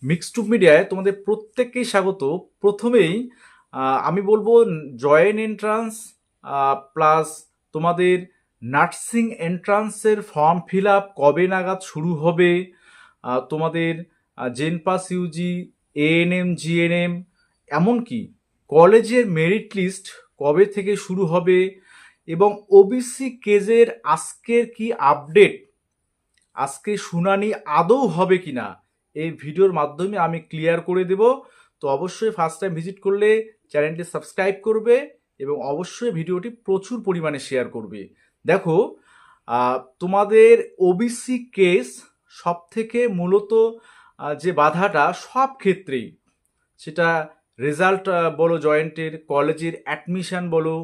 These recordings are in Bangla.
মিক্সড মিডিয়ায় তোমাদের প্রত্যেককেই স্বাগত। প্রথমেই আমি বলবো জয়েন্ট এন্ট্রান্স প্লাস তোমাদের নার্সিং এন্ট্রান্সের ফর্ম ফিল আপ কবে নাগাদ শুরু হবে, তোমাদের জেনপাস ইউজি, এএনএম, জিএনএম, এমনকি কলেজের মেরিট লিস্ট কবে থেকে শুরু হবে এবং ওবিসি কেজের আজকের কি আপডেট, আজকে শুনানি আদৌ হবে কিনা এই ভিডিওর মাধ্যমে আমি ক্লিয়ার করে দেব। তো অবশ্যই ফার্স্ট টাইম ভিজিট করলে চ্যানেলটি সাবস্ক্রাইব করবে এবং অবশ্যই ভিডিওটি প্রচুর পরিমাণে শেয়ার করবে। দেখো, তোমাদের ওবিসি কেস সব থেকে মূলত যে বাধাটা সব ক্ষেত্রেই, সেটা রেজাল্ট বলো, জয়েন্টের কলেজের অ্যাডমিশন বলো,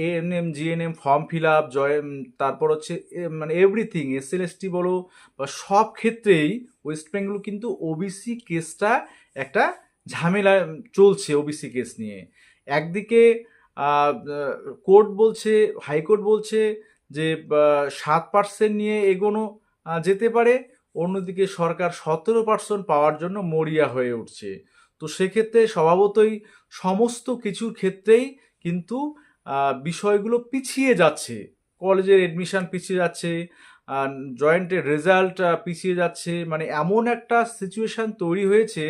ANM GNM form fill up, তারপর হচ্ছে মানে এভরিথিং, এসএলএসটি বলো, বা সব ক্ষেত্রেই ওয়েস্ট বেঙ্গল কিন্তু ওবিসি কেসটা একটা ঝামেলা চলছে। ওবিসি কেস নিয়ে একদিকে কোর্ট বলছে, হাইকোর্ট বলছে যে 7% নিয়ে এগোনো যেতে পারে, অন্যদিকে সরকার 17% পাওয়ার জন্য মরিয়া হয়ে উঠছে। তো সেক্ষেত্রে স্বভাবতই সমস্ত কিছুর ক্ষেত্রেই কিন্তু বিষয়গুলো পিছিয়ে যাচ্ছে। কলেজের এডমিশন পিছিয়ে যাচ্ছে, জয়েন্টের রেজাল্ট পিছিয়ে যাচ্ছে, মানে এমন একটা সিচুয়েশন তৈরি হয়েছে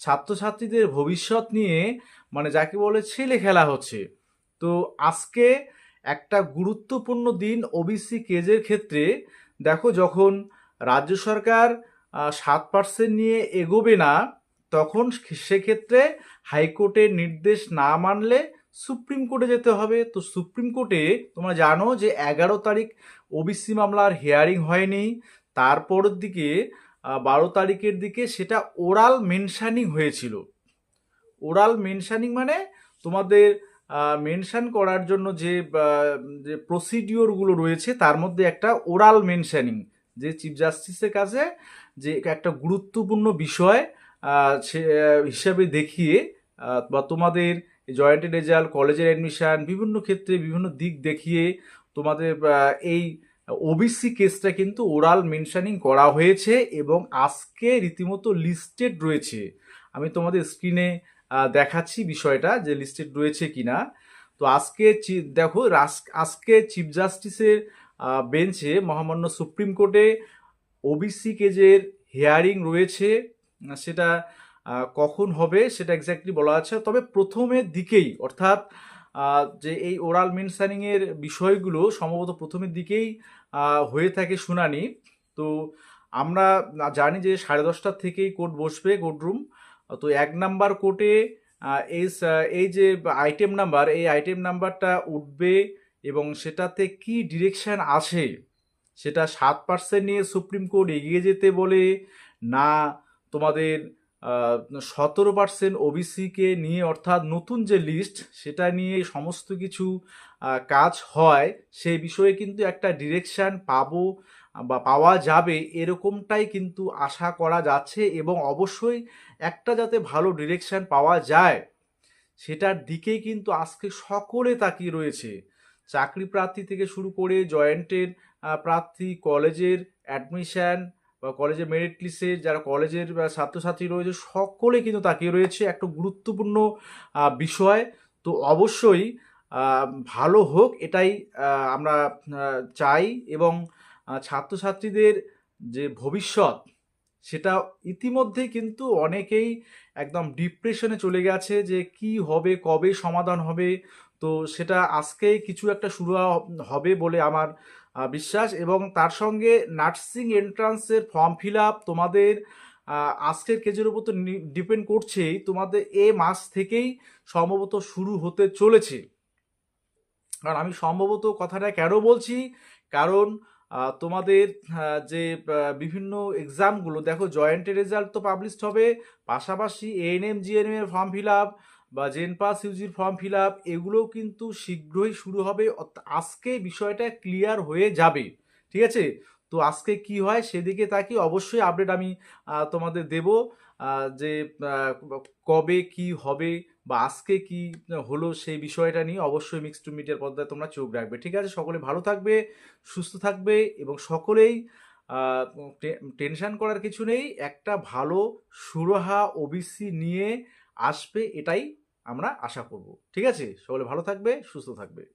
ছাত্রছাত্রীদের ভবিষ্যৎ নিয়ে, মানে যাকে বলে ছেলে খেলা হচ্ছে। তো আজকে একটা গুরুত্বপূর্ণ দিন ওবিসি কেজের ক্ষেত্রে। দেখো, যখন রাজ্য সরকার 7% নিয়ে এগোবে না, তখন সেক্ষেত্রে হাইকোর্টের নির্দেশ না মানলে সুপ্রিম কোর্টে যেতে হবে। তো সুপ্রিম কোর্টে তোমরা জানো যে 11 তারিখ ওবিসি মামলার হিয়ারিং হয়নি, তারপরের দিকে 12 তারিখের দিকে সেটা ওরাল মেনশানিং হয়েছিল। ওরাল মেনশানিং মানে তোমাদের মেনশন করার জন্য যে প্রসিডিওরগুলো রয়েছে তার মধ্যে একটা ওরাল মেনশানিং, যে চিফ জাস্টিসের কাছে যে একটা গুরুত্বপূর্ণ বিষয় হিসাবে দেখিয়ে, বা তোমাদের জয়েন্ট রেজাল্ট, কলেজের অ্যাডমিশন, বিভিন্ন ক্ষেত্রে বিভিন্ন দিক দেখিয়ে তোমাদের এই ওবিসি কেসটা কিন্তু ওরাল মেনশানিং করা হয়েছে এবং আজকে রীতিমতো লিস্টেড রয়েছে। আমি তোমাদের স্ক্রিনে দেখাচ্ছি বিষয়টা যে লিস্টেড রয়েছে কিনা। তো আজকে দেখো, আজকে চিফ জাস্টিসের বেঞ্চে মহামান্য সুপ্রিম কোর্টে ওবিসি কেজের হিয়ারিং রয়েছে। সেটা কখন হবে সেটা এক্স্যাক্টলি বলা আছে, তবে প্রথমের দিকেই, অর্থাৎ যে এই ওরাল মেনশানিং এর বিষয়গুলো সম্ভবত প্রথমের দিকেই হয়ে থাকে শুনানি। তো আমরা জানি যে 10:30 থেকেই কোর্ট বসবে, কোর্টরুম। তো 1 নাম্বার কোর্টে এই যে আইটেম নাম্বার, এই আইটেম নাম্বারটা উঠবে এবং সেটাতে কি ডিরেকশন আসে, সেটা 7% নিয়ে সুপ্রিম কোর্ট এগিয়ে যেতে বলে, না তোমাদের 17% ওবিসিকে নিয়ে, অর্থাৎ নতুন যে লিস্ট সেটা নিয়ে সমস্ত কিছু কাজ হয়, সেই বিষয়ে কিন্তু একটা ডিরেকশন পাবো বা পাওয়া যাবে, এরকমটাই কিন্তু আশা করা যাচ্ছে। এবং অবশ্যই একটা যাতে ভালো ডিরেকশন পাওয়া যায় সেটার দিকেই কিন্তু আজকে সকলে তাকিয়ে রয়েছে। চাকরি প্রার্থী থেকে শুরু করে জয়েন্টের প্রার্থী, কলেজের অ্যাডমিশন বা কলেজের মেরিট লিস্টে যারা কলেজের ছাত্রছাত্রী রয়েছে, সকলে কিন্তু তাকিয়ে রয়েছে একটা গুরুত্বপূর্ণ বিষয়। তো অবশ্যই ভালো হোক, এটাই আমরা চাই। এবং ছাত্রছাত্রীদের যে ভবিষ্যৎ, সেটা ইতিমধ্যেই কিন্তু অনেকেই একদম ডিপ্রেশনে চলে গেছে যে কি হবে, কবে সমাধান হবে। তো সেটা আজকেই কিছু একটা শুরু হবে বলে আমার বিশ্বাস। এবং তার সঙ্গে নার্সিং এন্ট্রান্সের ফর্ম ফিল আপ তোমাদের আজকের কেজের উপর তো ডিপেন্ড করছেই, তোমাদের এ মাস থেকেই সম্ভবত শুরু হতে চলেছে। কারণ আমি সম্ভবত কথাটা কেন বলছি, কারণ তোমাদের যে বিভিন্ন এক্সামগুলো, দেখো জয়েন্টের রেজাল্ট তো পাবলিশড হবে, পাশাপাশি এএনএম জিএনএম এর ফর্ম ফিল আপ বা জেনপাস ইউজির ফর্ম ফিল আপ, এগুলোও কিন্তু শীঘ্রই শুরু হবে। আজকে বিষয়টা ক্লিয়ার হয়ে যাবে, ঠিক আছে? তো আজকে কি হয় সেদিকে তাকিয়ে অবশ্যই আপডেট আমি তোমাদের দেব, যে আহ, কবে কি হবে বা আজকে কি হলো সেই বিষয়টা নিয়ে অবশ্যই মিক্সড মিডিয়ার পর্দায় তোমরা চোখ রাখবে। ঠিক আছে, সকলে ভালো থাকবে, সুস্থ থাকবে এবং সকলেই টেনশন করার কিছু নেই, একটা ভালো সুরাহা ওবিসি নিয়ে আসবে, এটাই আমরা আশা করব। ঠিক আছে, সকলে ভালো থাকবে, সুস্থ থাকবে।